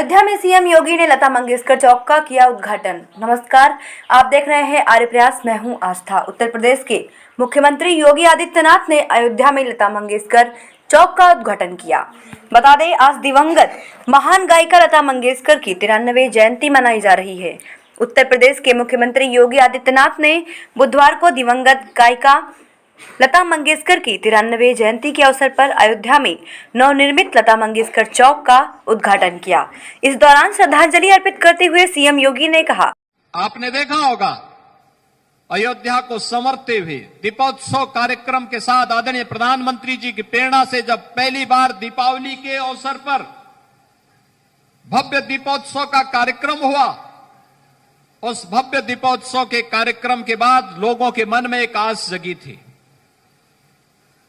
अयोध्या में सीएम योगी ने लता मंगेशकर चौक का किया उद्घाटन। नमस्कार, आप देख रहे हैं आर्य प्रयास। मैं हूं आस्था। उत्तर प्रदेश के मुख्यमंत्री योगी आदित्यनाथ ने अयोध्या में लता मंगेशकर चौक का उद्घाटन किया। बता दें, आज दिवंगत महान गायिका लता मंगेशकर की 93वीं जयंती मनाई जा रही है। उत्तर प्रदेश के मुख्यमंत्री योगी आदित्यनाथ ने बुधवार को दिवंगत गायिका लता मंगेशकर की 93वीं जयंती के अवसर पर अयोध्या में नवनिर्मित लता मंगेशकर चौक का उद्घाटन किया। इस दौरान श्रद्धांजलि अर्पित करते हुए सीएम योगी ने कहा, आपने देखा होगा अयोध्या को समर्पते हुए दीपोत्सव कार्यक्रम के साथ आदरणीय प्रधानमंत्री जी की प्रेरणा से जब पहली बार दीपावली के अवसर पर भव्य दीपोत्सव का कार्यक्रम हुआ, उस भव्य दीपोत्सव के कार्यक्रम के बाद लोगों के मन में एक आस जगी थी।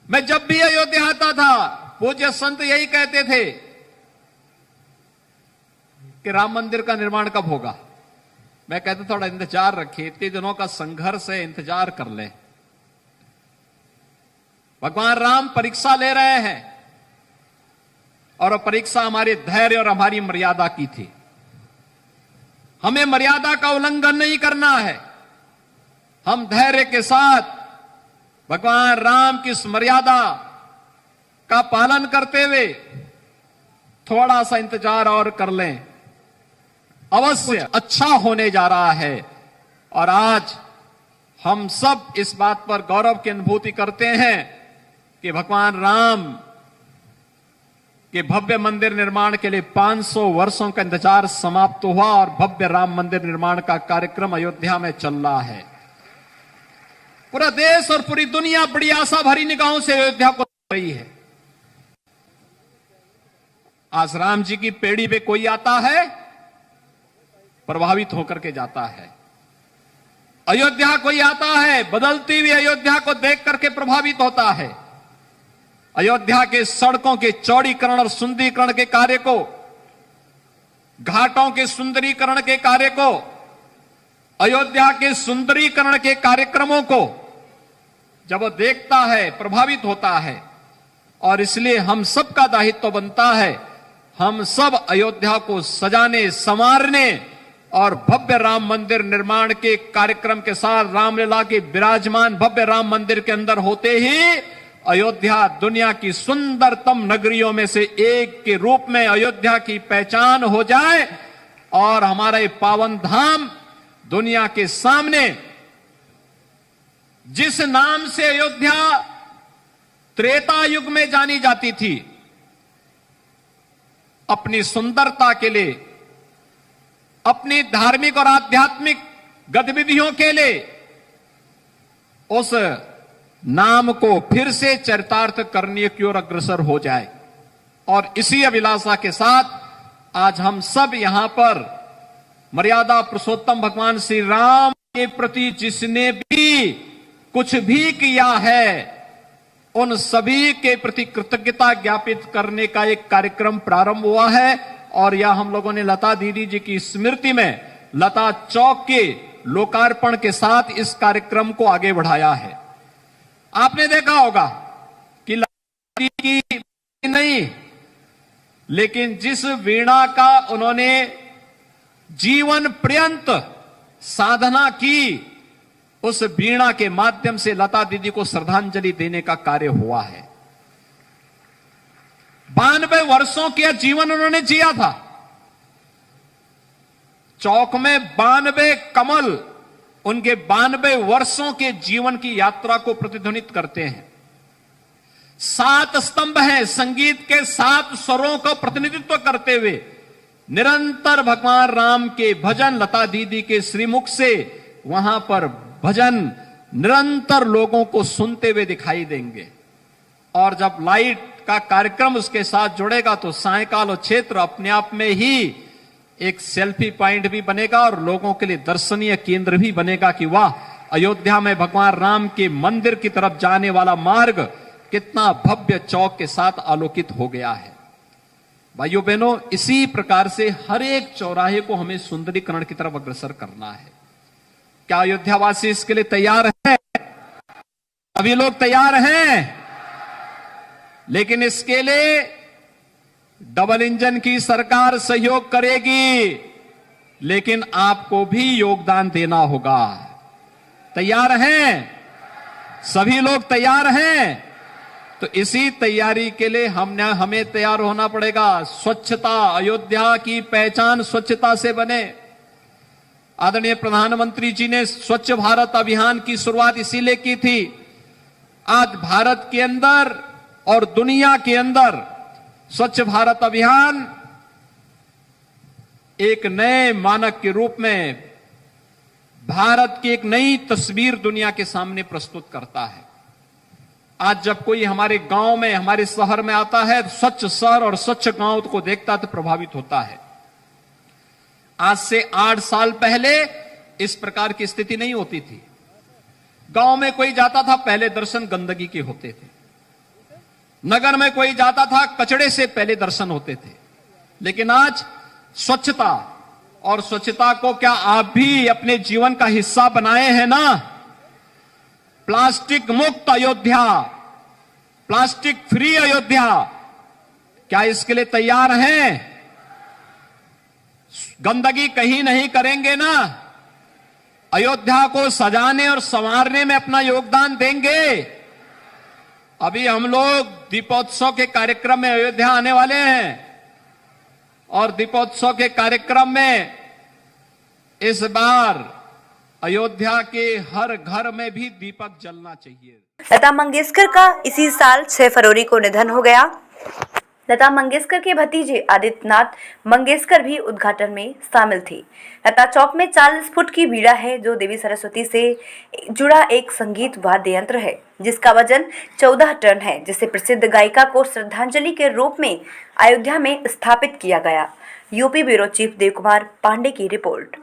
मैं जब भी अयोध्या आता था, पूज्य संत यही कहते थे कि राम मंदिर का निर्माण कब होगा। मैं कहता थोड़ा इंतजार रखिए, इतने दिनों का संघर्ष है, इंतजार कर ले। भगवान राम परीक्षा ले रहे हैं और परीक्षा हमारे धैर्य और हमारी मर्यादा की थी। हमें मर्यादा का उल्लंघन नहीं करना है। हम धैर्य के साथ भगवान राम की इस मर्यादा का पालन करते हुए थोड़ा सा इंतजार और कर लें। अवश्य अच्छा होने जा रहा है और आज हम सब इस बात पर गौरव की अनुभूति करते हैं कि भगवान राम के भव्य मंदिर निर्माण के लिए 500 वर्षों का इंतजार समाप्त हुआ और भव्य राम मंदिर निर्माण का कार्यक्रम अयोध्या में चल रहा है। पूरा देश और पूरी दुनिया बड़ी आशा भरी निगाहों से अयोध्या को देख रही है। आज राम जी की पेड़ी पे कोई आता है, प्रभावित होकर के जाता है। अयोध्या कोई आता है, बदलती हुई अयोध्या को देख करके प्रभावित होता है। अयोध्या के सड़कों के चौड़ीकरण और सुंदरीकरण के कार्य को, घाटों के सुंदरीकरण के कार्य को, अयोध्या के सुंदरीकरण के कार्यक्रमों को जब वो देखता है, प्रभावित होता है। और इसलिए हम सबका दायित्व बनता है, हम सब अयोध्या को सजाने, संवारने और भव्य राम मंदिर निर्माण के कार्यक्रम के साथ रामलीला के विराजमान भव्य राम मंदिर के अंदर होते ही अयोध्या दुनिया की सुंदरतम नगरियों में से एक के रूप में अयोध्या की पहचान हो जाए और हमारा ये पावन धाम दुनिया के सामने, जिस नाम से अयोध्या त्रेता युग में जानी जाती थी, अपनी सुंदरता के लिए, अपनी धार्मिक और आध्यात्मिक गतिविधियों के लिए, उस नाम को फिर से चरितार्थ करने की ओर अग्रसर हो जाए। और इसी अभिलाषा के साथ आज हम सब यहां पर मर्यादा पुरुषोत्तम भगवान श्री राम के प्रति जिसने भी कुछ भी किया है, उन सभी के प्रति कृतज्ञता ज्ञापित करने का एक कार्यक्रम प्रारंभ हुआ है। और यह हम लोगों ने लता दीदी जी की स्मृति में लता चौक के लोकार्पण के साथ इस कार्यक्रम को आगे बढ़ाया है। आपने देखा होगा कि लता दीदी की नहीं, लेकिन जिस वीणा का उन्होंने जीवन पर्यंत साधना की, उस वीणा के माध्यम से लता दीदी को श्रद्धांजलि देने का कार्य हुआ है। 92 वर्षों का जीवन उन्होंने जिया था। चौक में 92 कमल उनके 92 वर्षों के जीवन की यात्रा को प्रतिध्वनित करते हैं। 7 स्तंभ हैं, संगीत के 7 स्वरों का प्रतिनिधित्व करते हुए निरंतर भगवान राम के भजन लता दीदी के श्रीमुख से वहां पर भजन निरंतर लोगों को सुनते हुए दिखाई देंगे। और जब लाइट का कार्यक्रम उसके साथ जुड़ेगा तो सायकाल क्षेत्र अपने आप में ही एक सेल्फी पॉइंट भी बनेगा और लोगों के लिए दर्शनीय केंद्र भी बनेगा कि वाह, अयोध्या में भगवान राम के मंदिर की तरफ जाने वाला मार्ग कितना भव्य चौक के साथ आलोकित हो गया है। भाइयों बहनों, इसी प्रकार से हर एक चौराहे को हमें सुंदरीकरण की तरफ अग्रसर करना है। क्या अयोध्यावासी इसके लिए तैयार हैं? सभी लोग तैयार हैं? लेकिन इसके लिए डबल इंजन की सरकार सहयोग करेगी, लेकिन आपको भी योगदान देना होगा। तैयार हैं? सभी लोग तैयार हैं? तो इसी तैयारी के लिए हमें तैयार होना पड़ेगा। स्वच्छता, अयोध्या की पहचान स्वच्छता से बने। आदरणीय प्रधानमंत्री जी ने स्वच्छ भारत अभियान की शुरुआत इसीलिए की थी। आज भारत के अंदर और दुनिया के अंदर स्वच्छ भारत अभियान एक नए मानक के रूप में भारत की एक नई तस्वीर दुनिया के सामने प्रस्तुत करता है। आज जब कोई हमारे गांव में, हमारे शहर में आता है, स्वच्छ शहर और स्वच्छ गांव को देखता तो प्रभावित होता है। आज से 8 साल पहले इस प्रकार की स्थिति नहीं होती थी। गांव में कोई जाता था, पहले दर्शन गंदगी के होते थे। नगर में कोई जाता था, कचड़े से पहले दर्शन होते थे। लेकिन आज स्वच्छता, और स्वच्छता को क्या आप भी अपने जीवन का हिस्सा बनाए हैं ना? प्लास्टिक मुक्त अयोध्या, प्लास्टिक फ्री अयोध्या, क्या इसके लिए तैयार हैं? गंदगी कहीं नहीं करेंगे ना? अयोध्या को सजाने और संवारने में अपना योगदान देंगे। अभी हम लोग दीपोत्सव के कार्यक्रम में अयोध्या आने वाले हैं, और दीपोत्सव के कार्यक्रम में इस बार अयोध्या के हर घर में भी दीपक जलना चाहिए। लता मंगेशकर का इसी साल 6 फरवरी को निधन हो गया। लता मंगेशकर के भतीजे आदित्यनाथ मंगेशकर भी उद्घाटन में शामिल थे। लता चौक में 40 फुट की बीड़ा है, जो देवी सरस्वती से जुड़ा एक संगीत वाद्य यंत्र है, जिसका वजन 14 टन है, जिसे प्रसिद्ध गायिका को श्रद्धांजलि के रूप में अयोध्या में स्थापित किया गया। UP bureau chief Dev Kumar Pandey की रिपोर्ट।